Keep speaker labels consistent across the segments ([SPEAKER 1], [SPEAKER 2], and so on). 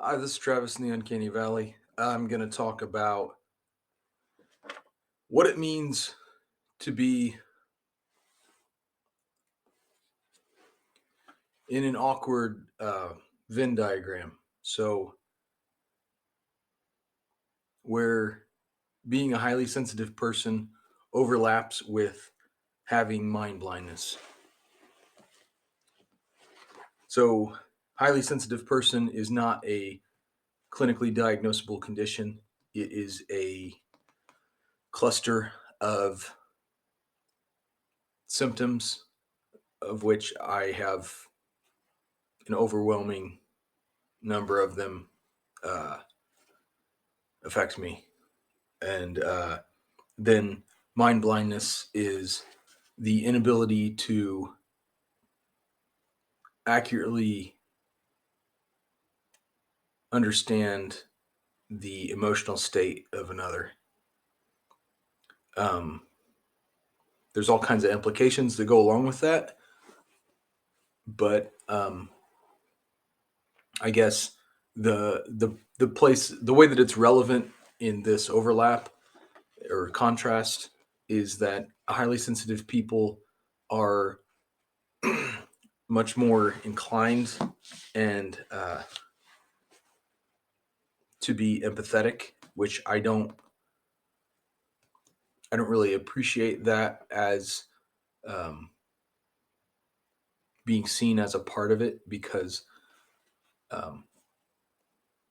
[SPEAKER 1] Hi, this is Travis in the Uncanny Valley. I'm going to talk about what it means to be in an awkward Venn diagram. So, where being a highly sensitive person overlaps with having mind blindness. So, highly sensitive person is not a clinically diagnosable condition, it is a cluster of symptoms of which I have an overwhelming number of them uh, affect me. And then mind blindness is the inability to accurately understand the emotional state of another. Um, there's all kinds of implications that go along with that, but I guess the way that it's relevant in this overlap or contrast is that highly sensitive people are much more inclined and to be empathetic, which I don't really appreciate that as um, being seen as a part of it because um,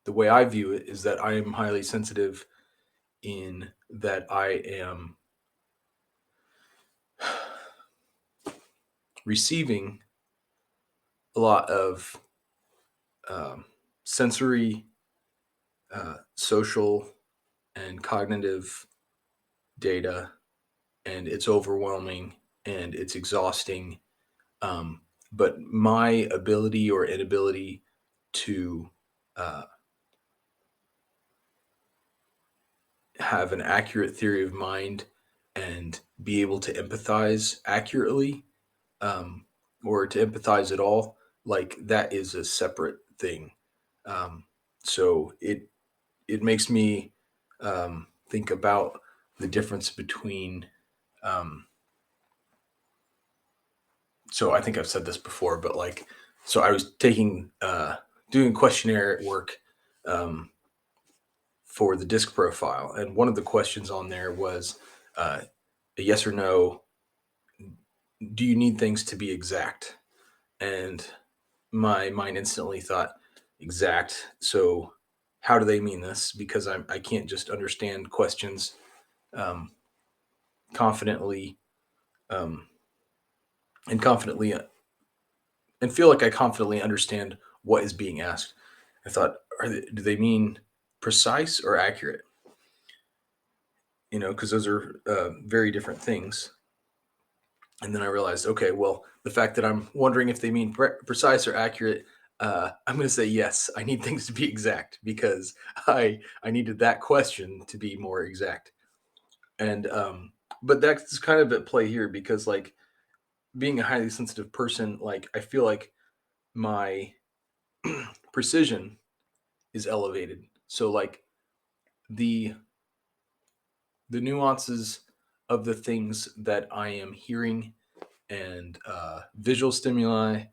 [SPEAKER 1] the way I view it is that I am highly sensitive in that I am receiving a lot of um, sensory, social, and cognitive data, and it's overwhelming and it's exhausting. Um, but my ability or inability to uh, have an accurate theory of mind and be able to empathize accurately, um, or to empathize at all, like that is a separate thing. Um, so it makes me think about the difference between. Um, so I think I've said this before, but like, so I was doing a questionnaire at work um, for the disc profile, and one of the questions on there was uh, a yes or no. Do you need things to be exact? And my mind instantly thought exact. So how do they mean this? Because I can't just understand questions um, confidently um, and confidently and feel like I confidently understand what is being asked. I thought, do they mean precise or accurate? Because those are very different things. And then I realized, okay, well, the fact that I'm wondering if they mean precise or accurate, I'm going to say yes. I need things to be exact because I needed that question to be more exact. And but that's kind of at play here because like being a highly sensitive person, like I feel like my precision is elevated. So like the the nuances of the things that I am hearing and visual stimuli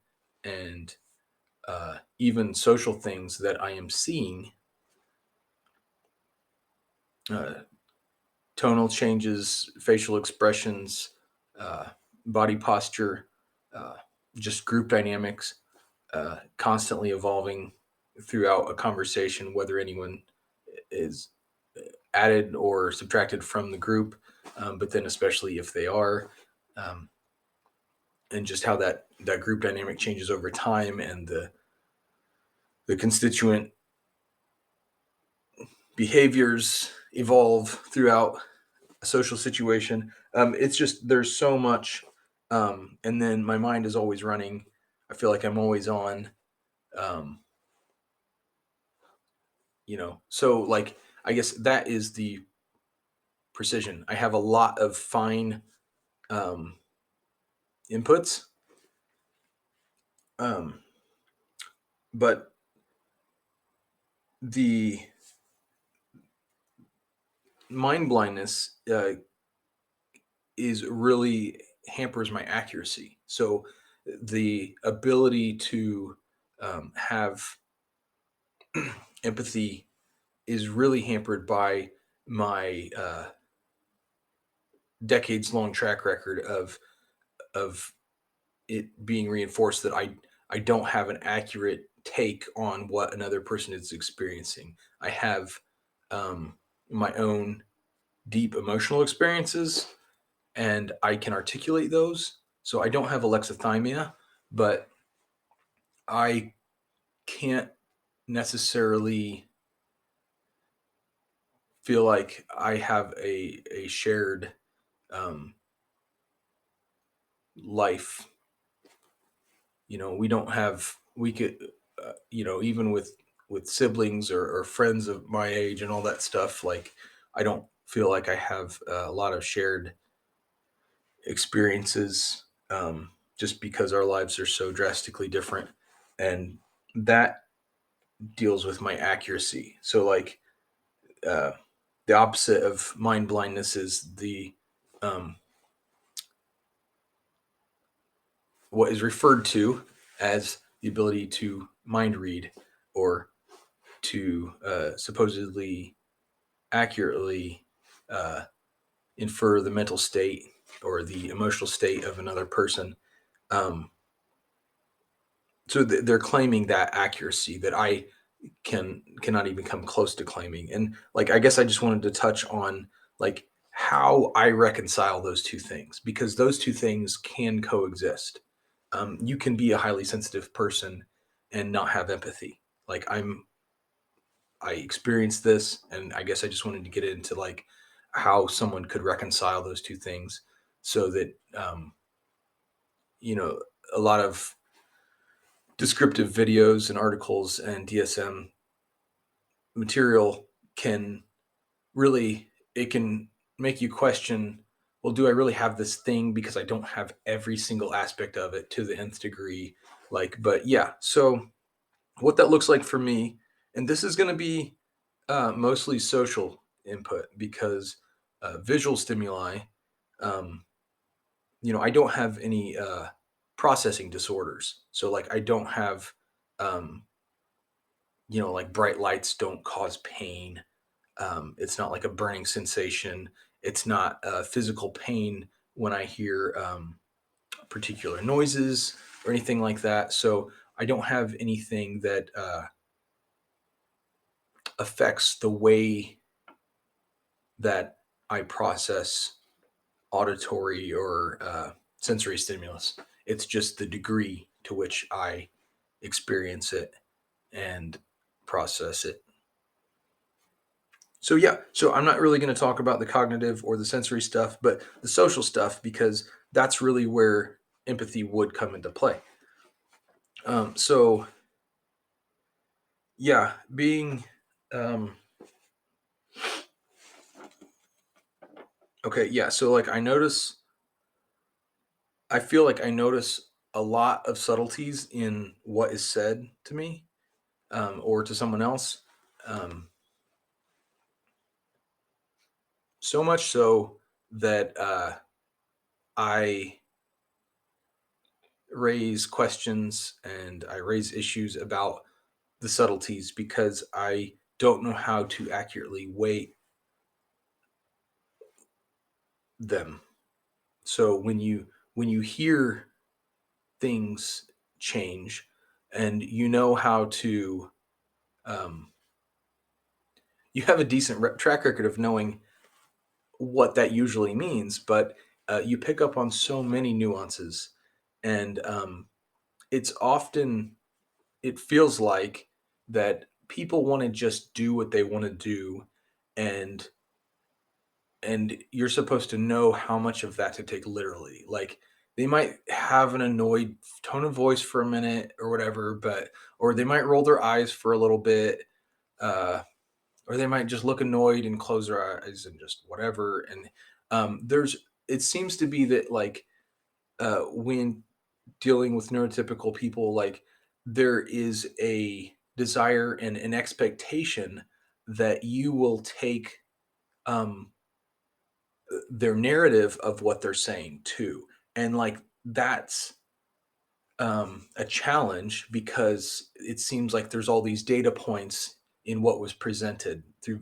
[SPEAKER 1] and even social things that I am seeing, uh, tonal changes, facial expressions, uh, body posture, uh, just group dynamics, constantly evolving throughout a conversation, whether anyone is added or subtracted from the group, but then especially if they are, um, and just how that group dynamic changes over time and the constituent behaviors evolve throughout a social situation. It's just there's so much, and then my mind is always running. I feel like I'm always on. Um, so like I guess that is the precision. I have a lot of fine um, inputs, um, but the mind blindness is really hampers my accuracy. So the ability to have empathy is really hampered by my decades long track record of it being reinforced that I don't have an accurate take on what another person is experiencing. I have um, my own deep emotional experiences, and I can articulate those. So I don't have alexithymia, but I can't necessarily feel like I have a shared um, life. We don't have, we could, even with siblings or friends of my age and all that stuff, like I don't feel like I have a lot of shared experiences, just because our lives are so drastically different. And that deals with my accuracy. So, like, uh, the opposite of mind blindness is the um, what is referred to as the ability to mind read, or to supposedly accurately uh, infer the mental state or the emotional state of another person. Um, they're claiming that accuracy that I cannot even come close to claiming. And, like, I guess I just wanted to touch on, like, how I reconcile those two things, because those two things can coexist. You can be a highly sensitive person and not have empathy. Like, I experienced this, and I guess I just wanted to get into, like, how someone could reconcile those two things, so that you know a lot of descriptive videos and articles and DSM material can really, it can make you question, well, do I really have this thing, because I don't have every single aspect of it to the nth degree. Like, but yeah, so what that looks like for me, and this is going to be mostly social input, because visual stimuli, um, I don't have any processing disorders. So, like, I don't have, um, like, bright lights don't cause pain. It's not like a burning sensation. It's not physical pain when I hear particular noises or anything like that. So I don't have anything that affects the way that I process auditory or sensory stimulus. It's just the degree to which I experience it and process it. So yeah, so I'm not really going to talk about the cognitive or the sensory stuff, but the social stuff, because that's really where empathy would come into play. So yeah, being um, okay, yeah. So, like, I feel like I notice a lot of subtleties in what is said to me, or to someone else. Um, so much so that I raise questions and I raise issues about the subtleties, because I don't know how to accurately weight them. So when you hear things change, and you know how to, um, you have a decent track record of knowing what that usually means, but you pick up on so many nuances, and it's often, it feels like that people want to just do what they want to do, and you're supposed to know how much of that to take literally. Like, they might have an annoyed tone of voice for a minute or whatever, but, or they might roll their eyes for a little bit, uh, or they might just look annoyed and close their eyes and just whatever. And there's, it seems to be that, like, when dealing with neurotypical people, like, there is a desire and an expectation that you will take um, their narrative of what they're saying too. And like that's a challenge because it seems like there's all these data points in what was presented through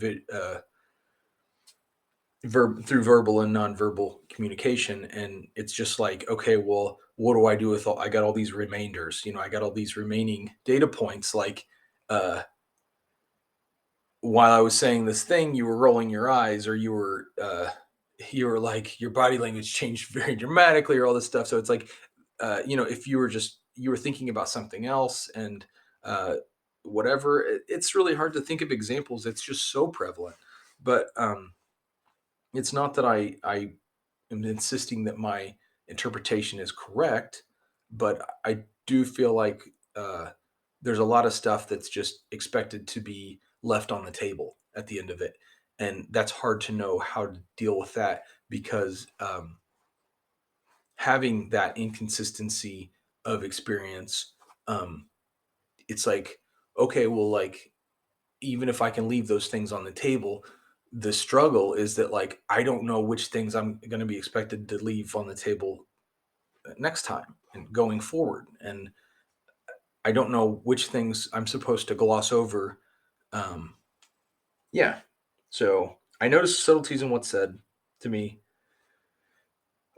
[SPEAKER 1] through verbal and nonverbal communication, and it's just like, okay, well, what do I do with all, I got all these remainders, I got all these remaining data points, like uh while I was saying this thing, you were rolling your eyes, or you were like your body language changed very dramatically, or all this stuff. So it's like, if you were thinking about something else, and uh, whatever, it's really hard to think of examples. It's just so prevalent. But it's not that I am insisting that my interpretation is correct, but I do feel like uh, there's a lot of stuff that's just expected to be left on the table at the end of it, and that's hard to know how to deal with that because having that inconsistency of experience, um, it's like, okay, well, like even if I can leave those things on the table, the struggle is that like I don't know which things I'm going to be expected to leave on the table next time and going forward, and I don't know which things I'm supposed to gloss over. Um, yeah, so I notice subtleties in what's said to me,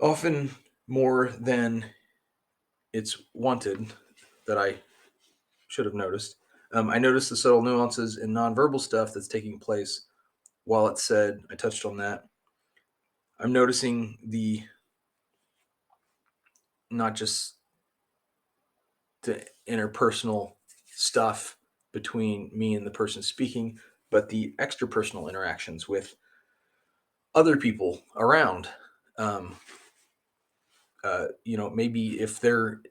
[SPEAKER 1] often more than it's wanted that I should have noticed. I noticed the subtle nuances in nonverbal stuff that's taking place while it's said. I touched on that. I'm noticing the not just the interpersonal stuff between me and the person speaking, but the extrapersonal interactions with other people around. Um, maybe if they're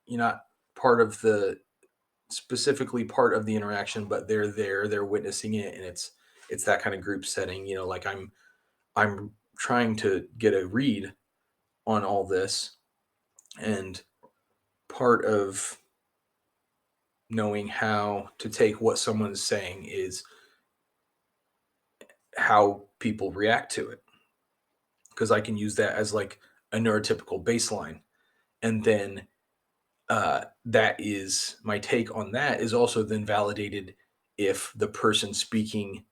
[SPEAKER 1] not part of the specifically part of the interaction, but they're there, they're witnessing it, and it's that kind of group setting. Like I'm trying to get a read on all this, and part of knowing how to take what someone is saying is how people react to it, because I can use that as like a neurotypical baseline, and then that is my take on that is also then validated if the person speaking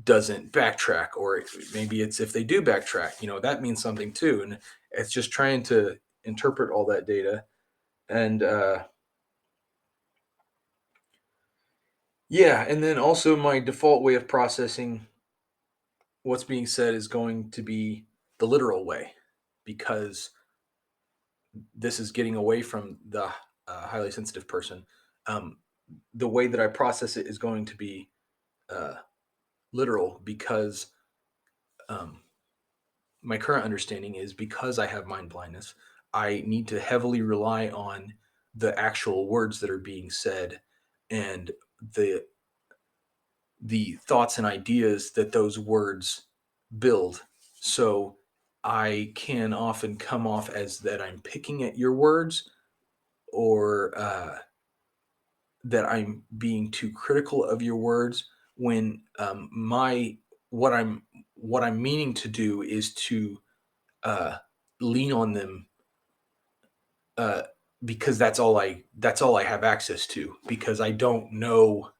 [SPEAKER 1] doesn't backtrack, or maybe it's if they do backtrack, that means something too, and it's just trying to interpret all that data. And yeah, and then also my default way of processing what's being said is going to be the literal way, because this is getting away from the highly sensitive person. Um, the way that I process it is going to be uh, literal, because um, my current understanding is because I have mind blindness, I need to heavily rely on the actual words that are being said, and the the thoughts and ideas that those words build. So I can often come off as that I'm picking at your words, or that I'm being too critical of your words, when my what I'm meaning to do is to uh, lean on them, uh, because that's all I have access to, because I don't know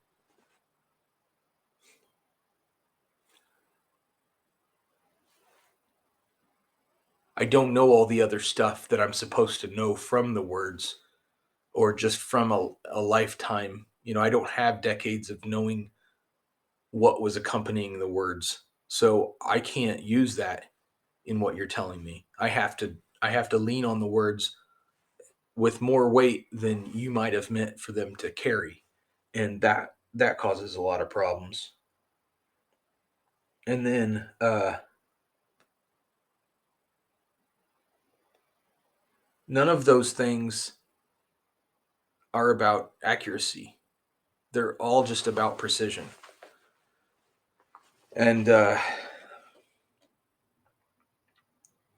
[SPEAKER 1] all the other stuff that I'm supposed to know from the words, or just from a lifetime. I don't have decades of knowing what was accompanying the words, so I can't use that in what you're telling me. I have to lean on the words with more weight than you might have meant for them to carry, and that causes a lot of problems. And then none of those things are about accuracy. They're all just about precision. And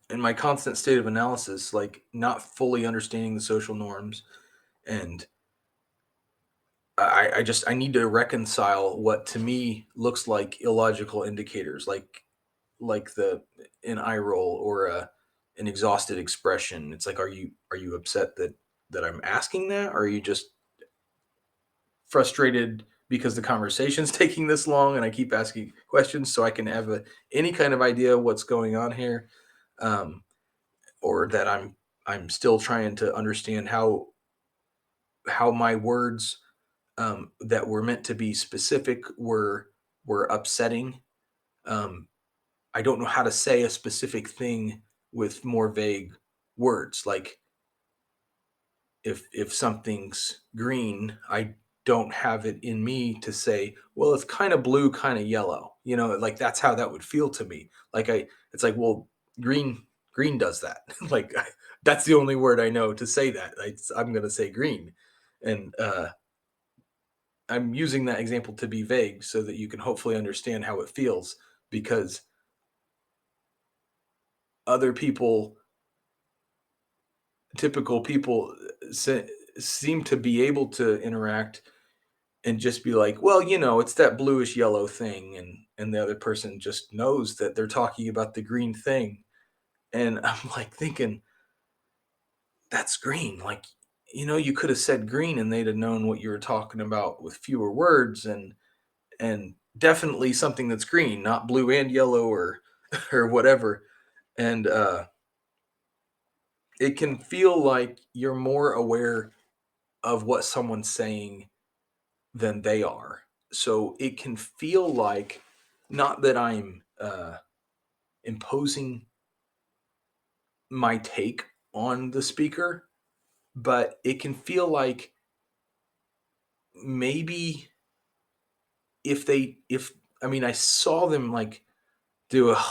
[SPEAKER 1] in my constant state of analysis, like not fully understanding the social norms, and I need to reconcile what to me looks like illogical indicators, like the an eye roll or an exhausted expression. It's like, are you upset that I'm asking that, or are you just frustrated because the conversation's taking this long and I keep asking questions so I can have any kind of idea what's going on here, um, or that I'm still trying to understand how my words, that were meant to be specific, were upsetting. Um, I don't know how to say a specific thing with more vague words. Like, if something's green, I don't have it in me to say, well, it's kind of blue, kind of yellow. Like, that's how that would feel to me. Like, it's like, well, green does that. Like, that's the only word I know to say that. I'm going to say green, and I'm using that example to be vague so that you can hopefully understand how it feels, because other people, typical people, se- seem to be able to interact and just be like, well, it's that bluish yellow thing, and the other person just knows that they're talking about the green thing. And I'm like thinking, that's green. Like, you could have said green and they'd have known what you were talking about with fewer words, and definitely something that's green, not blue and yellow, or or whatever. And it can feel like you're more aware of what someone's saying than they are. So it can feel like, not that I'm imposing my take on the speaker, but it can feel like maybe if I mean, I saw them like do a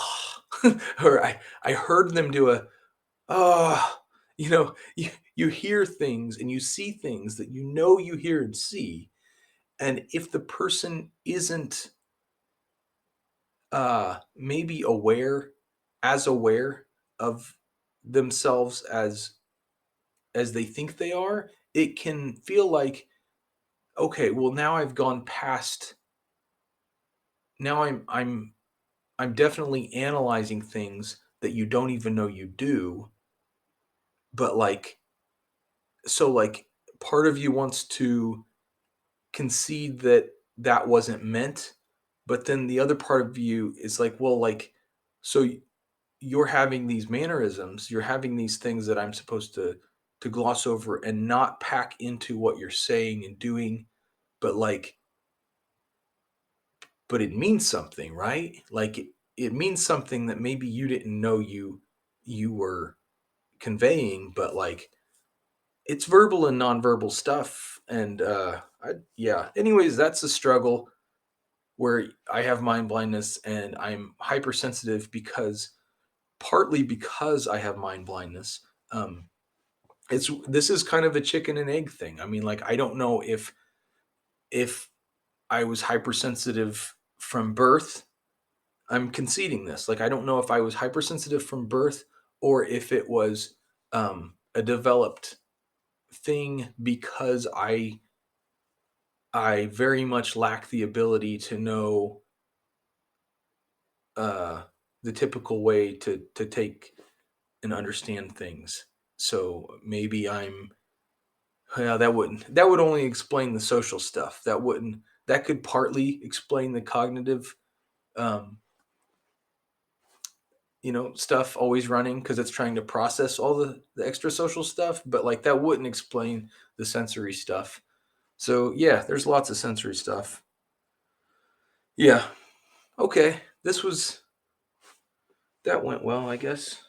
[SPEAKER 1] or I heard them do a oh, you hear things and you see things that you hear and see. And if the person isn't maybe aware of themselves as they think they are, it can feel like, okay, well, now I've gone past. Now I'm definitely analyzing things that you don't even know you do. But like, so like, part of you wants to concede that that wasn't meant, but then the other part of you is like, well, like, so you're having these mannerisms, you're having these things that I'm supposed to gloss over and not pack into what you're saying and doing, but like, but it means something, right? Like, it means something that maybe you didn't know you were conveying, but like, it's verbal and nonverbal stuff. And yeah, anyways, that's a struggle where I have mind blindness and I'm hypersensitive, because partly because I have mind blindness. Um, this is kind of a chicken and egg thing. I mean, like, I don't know if I was hypersensitive from birth. I'm conceding this. Like, I don't know if I was hypersensitive from birth, or if it was a developed thing, because I very much lack the ability to know uh, the typical way to take and understand things. So maybe I'm yeah, that would only explain the social stuff. That could partly explain the cognitive um stuff always running, because it's trying to process all the extra social stuff, but like, that wouldn't explain the sensory stuff. So yeah, there's lots of sensory stuff. Yeah. Okay. That went well, I guess.